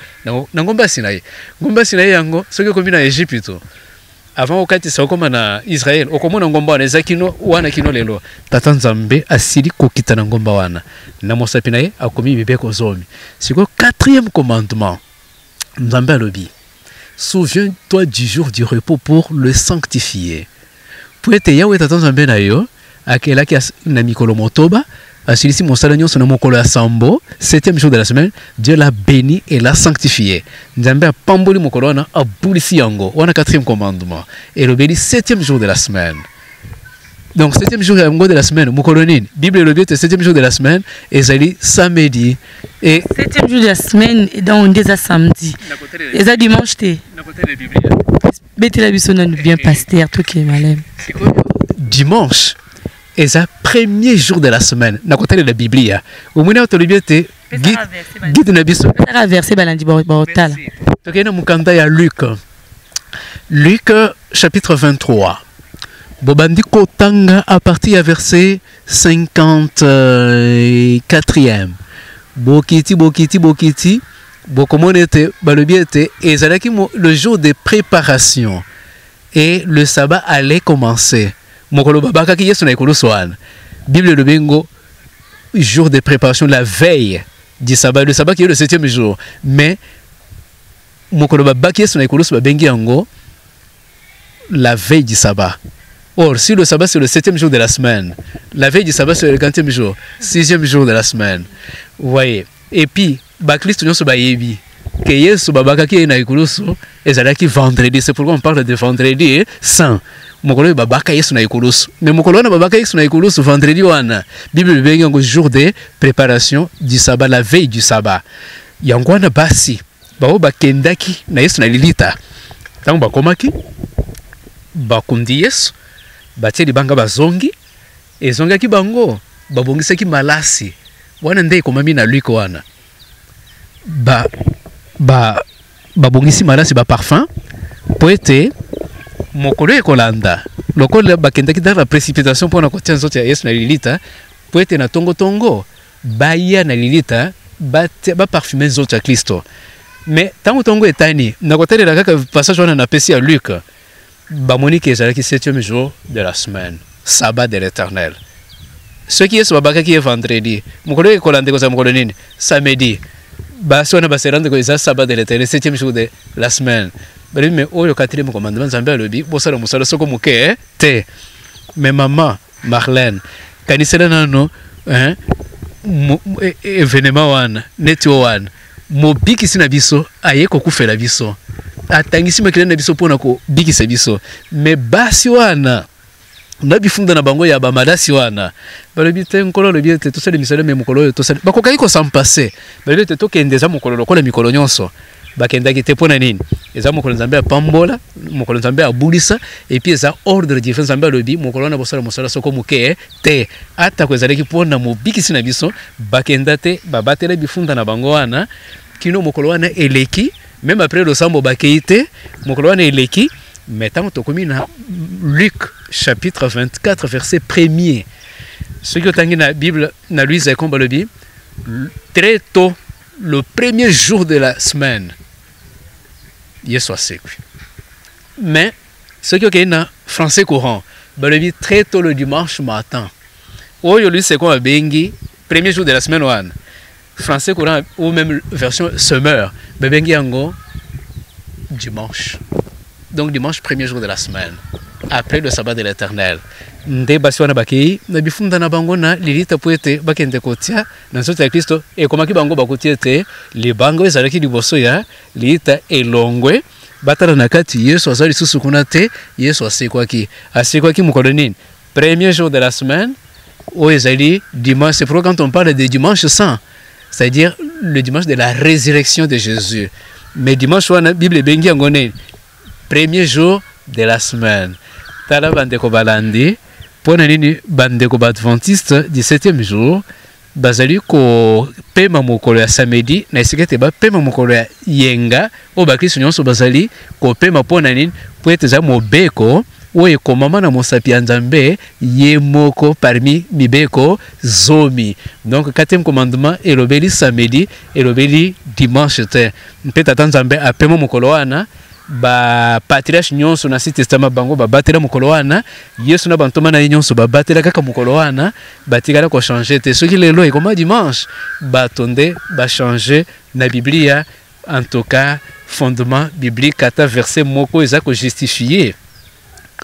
na ngomba ya Sinaï yango soki komi na Egypte avant okatisa okoma na Israël okomona ngomba wana ezakino wana kino lelo tata Nzambe asili kokita na ngomba wana na mosapi na ye akomi mibeko zomi siko 4e commandement Nzambe alobi souviens-toi du jour du repos pour le sanctifier po ete Yahweh tata Nzambe na yo akelaki na mikolo motoba asilisi mosala nyonso na mokolo ya sambo 7e jour de la semaine Dieu l'a béni et l'a sanctifié Nzambe apamboli mokolo wana abulisi yango wana 4e commandement elobeli 7e jour de la semaine. Donc 7e jour de la semaine mokolo nini Bible elobi ete 7e jour de la semaine ezali samedi et 7e jour de la semaine dans ndeza samedi eza dimanche te na côté de Bible betela biso na bien pasteur tout qui est malem dimanche est le premier jour de la semaine. Na côté de la Bible, au moment où tu lis guide na biso. Verset balandi baotala. Donc il y a mukanda ya Luc chapitre 23. Bobandi kotanga à partir du verset 54e. Bokiti bokomonete balobiete ezalaki le jour de préparation et le sabbat allait commencer. Mokolo babaka ki yesu na ikolo soana. Bible le bengo jour de préparation, la veille du sabbat, le sabbat qui est le 7e jour. Mais mokolo babaka yesu na ikolo so bengi yango la veille du sabbat. Or si le sabbat c'est le 7e jour de la semaine, la veille du sabbat c'est le 40e jour, 6e jour de la semaine. Vous voyez. Et puis bakristo nyonso ba yebi que yesu babaka ki na ikolo so ezalaki vendredi, c'est pourquoi on parle de vendredi saint. Mokolo babaka yesu na ikoloso mais mokolo na babaka yesu na ikoloso vendredi wana Bible bengi yango jour de préparation du sabbat, la veille du sabbat yango wana basi bao bakendaki na yesu na lilita tango bakomaki bakundi yesu batie libanga bazongi ezongaki bango babongisaki malasi wana nde ekomami na Luc wana babongisi malasi ba parfum po ete mokolo ekolanda lokola bakendaki dans la précipitation pour na kotia nzoto ya yesu na lilita po ete na tongo baya na lilita ba parfumer nzoto ya Kristo. Mais tango tongo etani na kotelela kaka passage wana na pesi ya Luc bamoni ke ezalaki 7e jour de la semaine, sabbat de l'Éternel. Ce qui est sur babakaki vendredi mokolo ekolanda koza mokolo nini samedi basi wana baserande ko eza sabbat de l'Éternel, 7e jour de la semaine. Mais oyo 4e commandement Nzambe alobi bosala musala soko muke te. Mais maman Marlène kanisela nano événement wana neti wana mobikisi na biso aye kokufela biso atangisi makile na biso pona ko bikisa biso mais basi wana na bifunda na bango ya bamadasi wana balobi te nkolo lobi te tosala misala me mukolo yo tosala bakokai ko sampase balobi te tokendeza mukolo lokola mikolo nyonso bakendaki te pona nini eza mokolo nzambe apambola mokolo nzambe abulisa et puis eza ordre différent nzambe alobi mokolo wana bosala mosala soko moke te atako ezalaki mpona mobikisi na biso bakenda te babatela bifunda na bango wana kino mokolo wana eleki même après losambo bakei te mokolo wana eleki mais ntango tokomi na Luc chapitre 24 verset 1er soki otangi na Bible na Louise Ekomba lobi très tôt le premier jour de la semaine Yesu asekwi. Mais ce qui est na français courant, balobi très tôt le dimanche matin. Oyo lui c'est quoi bengi premier jour de la semaine one. Français courant ou même version semeur, bengi ango dimanche. Donc dimanche premier jour de la semaine après le sabbat de l'Éternel. Nde basi wana bakei na bifunda na bango na lilita poete bakende kotia na nzoto ya Kristo e komaki bango bakotia te libango ezalaki liboso ya lilita elongwe batala na kati Yesu azali susu kuna te Yesu asekwaki mokolo nini premier jour de la semaine o ezali dimanche. C'est pourquoi quand on parle de dimanche saint, c'est-à-dire le dimanche de la résurrection de Jésus, mais dimanche wana Bible bengi yango nini premier jour de la semaine. Tala bandeko balandi pona nini bandeko badventiste 17e jour bazali ko pema mokolo ya samedi na esikete ba pema mokolo ya yenga o bakristo nyonso bazali ko pema pona nini po ete za mobeko o ekomama na mosapi ya Nzambe ye moko parmi mibeko zomi. Donc 4e commandement elobeli samedi elobeli dimanche te mpe tata Nzambe apema mokolo wana ba patriarche nyonso na si testament bango ba batela mokolo wana Yesu na bantoma na nyonso ba batela kaka mokolo wana batikala ko changer te soki lelo ekoma dimanche batonde ba changer na Biblia. En tout cas fondement biblique ata verset moko eza ko justifier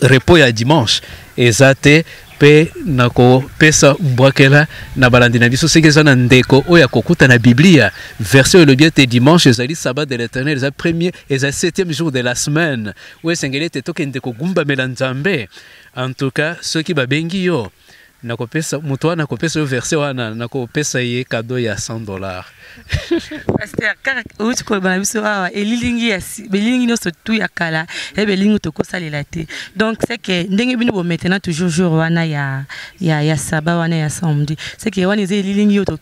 repos ya dimanche ezate pe nako pesa mbwakela na balandi na biso seke zana ndeko oya kokuta na Biblia verset le bien dimanche ezali sabbat de l'Éternel eza premier eza 7e jour de la semaine oya sengeli te toke ndeko gumba melanzambe. En tout cas ceux qui babengi yo nako pesa muto wana ko pesa yo verset wana nako pesa ye cadeau ya $100. Pasteur kaka uti ko bana biso awa elilingi ya belingi no so tu ya kala e belingi to ko salela te. Donc c'est que ndenge bino bo maintenant toujours jour wana ya saba wana ya samedi c'est que wana ze elilingi yo to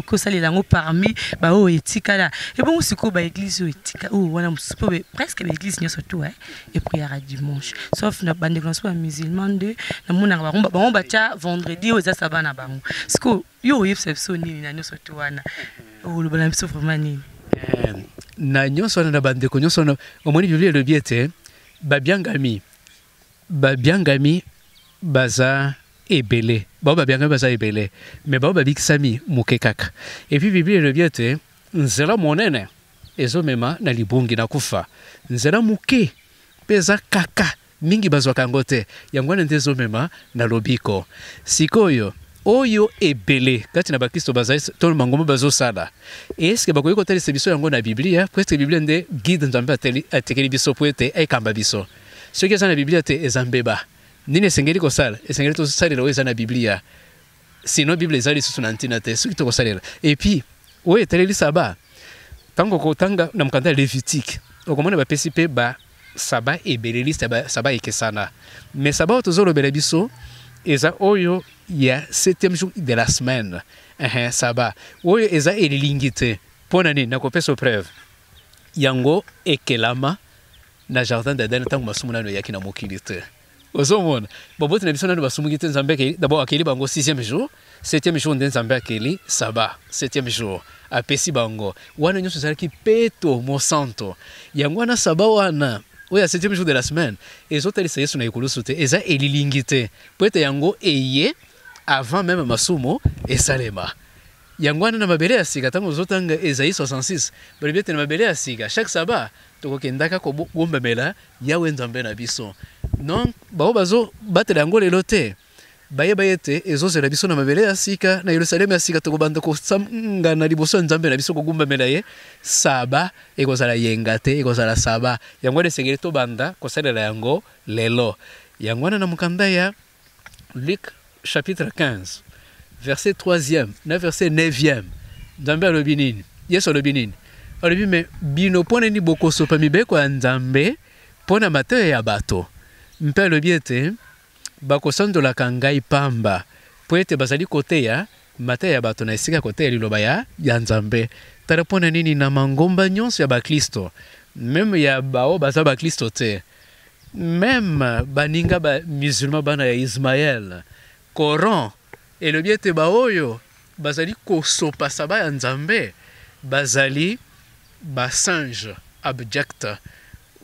ko salela ngo parmi ba o etikala e bon siko ba église o etika o wana msupo presque ba église nyoso tout et prière à dimanche sauf na bande glance pas musulman de na mona ba ba cha vendredi o za saba na bango siko yo yepso nini na nyoso tout wana o le balam so vraiment nini na nyonso na bandeko nyonso na omoni Biblia le biete babiangami baza ebele babiangami baza ebele mais babikisami mukekaka et puis Biblia le biete nzela monene ezomema na libongi na kufa nzela muke peza kaka mingi bazwaka ngote yango ndezo mema na lobiko sikoyo oyo ebele kati na bakristo bazali to mangomba bazosala est-ce que bakoyi kotalisa biso yango na Biblia presque Biblia nde guide Nzambe atekeli biso po ete ekamba biso soki eza na Biblia te ezambeba nini esengeli kosala esengeli tosalela oyo eza na Biblia sinon Biblia ezali lisusu na ntina te soki tokosalela et puis oyo etaleli saba tango kotanga na mokanda Lévitique okomona bapesi mpe ba saba ebeleli saba ekesana mais saba oyo tozolobela biso eza oyo ya 7e jour de la semaine saba oyo eza elilingi te pona nini nakopesa preuve yango ekelama na jardin d'Eden ntango masumu nano yaki na mokili te ozomona boboti na biso nano basumuki te Nzambe akeli d'abord akeli bango 6e jour 7e jour nde Nzambe akeli saba 7e jour apesi bango wana nyonso ezalaki peto mosanto yango wana saba wana oya 7e jour de la semaine ezotalisa Yesu na ekulusu te eza elilingi te po ete yango eye avant même masumo esalema yango wana na mabele ya sika ntango ozotanga Esaïe 66 balobi ete na mabele ya sika chaque saba tokokendaka kobombamela Yawe Nzambe na biso donc bao bazobatela yango lelo te bayeba ete ezozela biso na mabele ya sika na Yerusalemu ya sika tokobanda kosanga na liboso ya Nzambe na biso kogumbamela ye saba ekozala yenga te ekozala saba yango esengeli tobanda kosalela yango lelo yango wana na mokanda ya Luc chapitre 15 verset 3e na verset 9e Nzambe alobi nini Yesu alobi nini olobi me bino pone ni bokoso pa mibeko ya nzambe pona mateya ya bato mpe alobi ete bakosandolaka ngai pamba po ete bazali koteya mateya ya bato na esika koteya liloba ya nzambe tala pona nini na mangomba nyonso ya baklisto meme ya bao baza baklisto te meme baninga ba musulman bana ya Ismaël Coran elobi ete baoyo bazali kosopa saba ya nzambe bazali basinge abject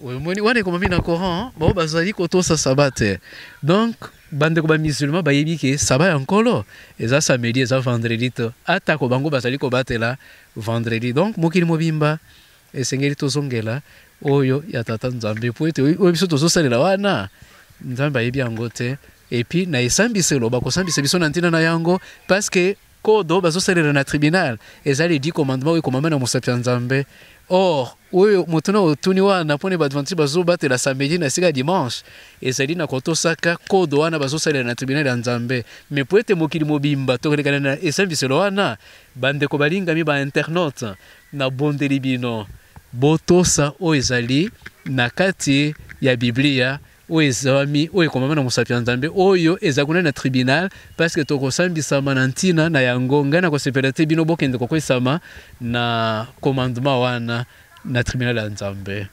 wana ekomami na Coran bao bazali kotosa saba te donc bandeko ba musulman bayebi ke saba ya nkolo eza samedi eza vendredi to atako bango bazali kobatela vendredi donc mokili mobimba esengeli tozongela oyo ya tata nzambe po ete oyo biso tozosalela wana nzambe ayebi yango te epuis na esambiselo bakosambisa biso na ntina na yango parce que kodo bazosalela na tribunal eza les 10 commandements oyo ekomama na mosapi ya nzambe or oyo moto na otuni wana pone baadventiste bazobatela samedi na esika dimanche ezali na kotosaka kodo wana bazosalela na tribunal ya nzambe me po ete mokili mobimba tokolekana na esambiselo wana bandeko balingami bainternaute na bondeli bino botosa oyo ezali na kati ya biblia oyo ezami oyo ekomama na mosapi ya nzambe oyo eza kuna na tribunal parce que tokosambisama na ntina na yango ngai na kosepela te bino bokende kokwesama na commandement wana na tribunal ya nzambe.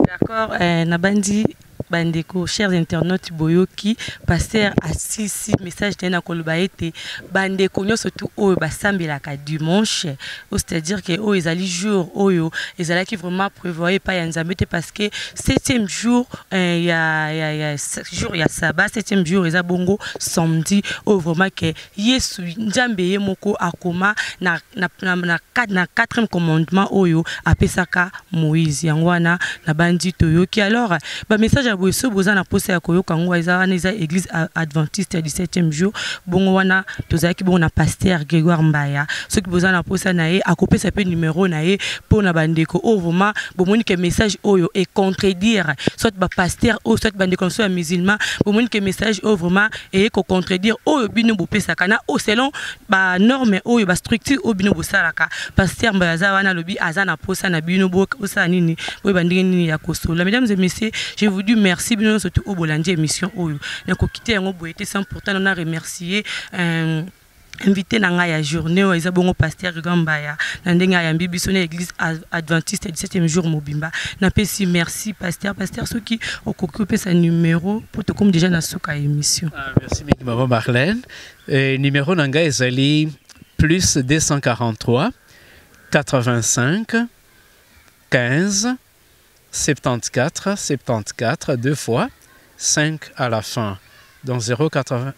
D'accord, nabandi bandeko chers internautes boyoki pasteur asisi message tena koloba ete bandeko nyonso tu oyo basambelaka dimanche c'est-à-dire que oyo ezali jour oyo ezalaki vraiment prévoyé pa ya nzambe te parce que 7e jour jour ya sabbat 7e jour eza bongo samedi oyo vraiment que Yesu nzambe ye moko akoma na 4e commandement oyo apesaka Moïse yango wana na bandi toyoki alors ba message boso boza na posa ya koyoka ngwa eza église adventiste du 7e jour bongo wana tozaki bongo na pasteur Grégoire Mbaya ceux qui boza na posa na ye akopesa pe numéro na ye pona bandeko o vraiment bomoni ke message oyo et contredire soit ba pasteur ou soit bandeko so ya musulman bomoni ke message oyo vraiment et ko contredire oyo bino bopesa kana o selon ba norme oyo ba structure oyo bino bosalaka pasteur Mbaya za wana lobi aza na posa na bino bosa nini boy bandenge nini ya kosola. Mesdames et messieurs, je vous dis merci bien surtout au bolandi émission oyo na ko quitter ngo boyete sans pourtant on a remercié invité nanga ya journée o eza bongo pasteur Gambaya na ndenga ya mbibiso na église adventiste du 7e jour mobimba na pesi merci pasteur soki okokupe sa numéro pour te comme déjà na soka émission. Merci maman Marlène. Numéro nanga ezali plus 243 85 15 74 deux fois 5 à la fin donc 080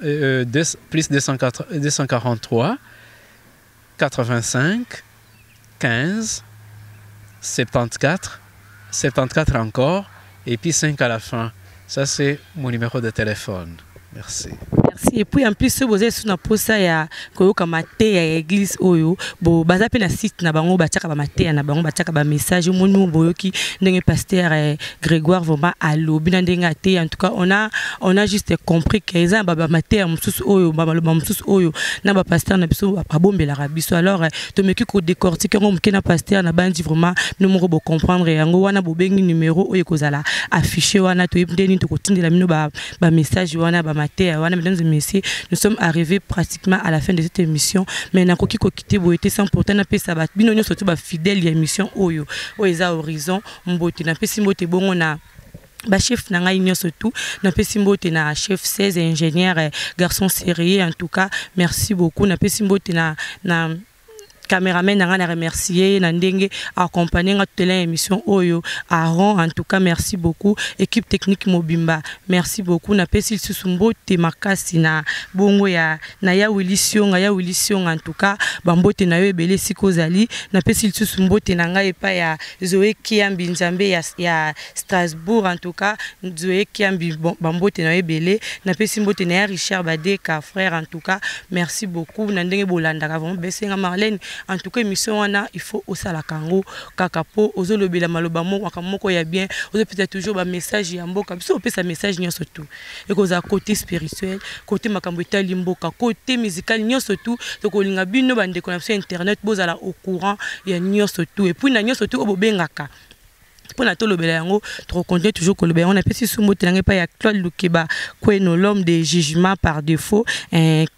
plus 243 85 15 74 encore et puis 5 à la fin. Ça c'est mon numéro de téléphone. Merci. Et puis en plus vous êtes sur na posa ya koyoka mate ya église oyo bo baza pe na site na bango batiaka ba mate na bango batiaka ba message monu boyoki ndenge pasteur Grégoire vraiment alobi na ndenge ate en tout cas on a juste compris que eza ba mate mususu oyo ba mususu oyo na ba pasteur na biso ba bombela rabiso alors to meki ko décortiquer ngom ke na pasteur na bandi vraiment nous mo bo comprendre yango wana bo bengi numéro oyo kozala affiché wana to yebndeni to kotindela mino ba message wana ba mate wana. Mesdames et messieurs, nous sommes arrivés pratiquement à la fin de cette émission. Mais na koki ko kité boité sans pourtant na pe sabat bino nyo surtout ba fidèle ya émission oyo eza horizon mbote na pe simbote bongo na ba chef nanga inyo surtout na pe simbote na chef 16 ingénieur garçon sérieux en tout cas merci beaucoup na pe simbote na caméraman nanga na remercier na ndenge accompagner nga toute l'émission oyo Aaron en tout cas merci beaucoup équipe technique mobimba merci beaucoup na pesi susumbote makasi na bongo ya na ya Willision en tout cas bambote na yo ebele sikozali na pesi susumbote nanga epa ya Zoé Kiambi Nzambe ya Strasbourg en tout cas Zoé Kiambi bambote na yo ebele na pesi mbote na ya Richard Badeka frère en tout cas merci beaucoup na ndenge bolandaka vraiment besenga Marlène en tout cas émission wana il faut aussi la kango kakapo ozo lobela maloba moko ya bien ozo peut-être toujours ba message ya mboka biso pe sa message nyo surtout et koza côté spirituel côté makambo etali mboka côté musical nyo surtout to ko linga bino bandeko na sur internet bozala au courant ya nyo surtout et puis na nyo surtout obobengaka pour na tolobela yango to continuer toujours ko lobela on a petit sumbo tenanga pa ya Claude Lukeba kweno l'homme de jugement par défaut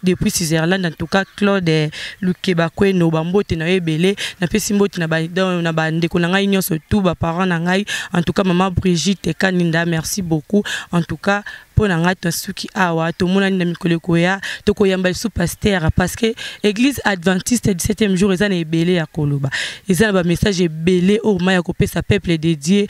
depuis Switzerland en tout cas Claude Lukeba kweno bambote na ebele na pesi mbote na bandeko na ngai nyonso tout ba parents na ngai en tout cas maman Brigitte Kaninda merci beaucoup en tout cas pour nanga suki awa to mona na mikolo koya to koyamba sous pasteur parce que église adventiste 17e jour ezana ebele ya koloba ezana ba message ebele o maya ko pesa peuple dédié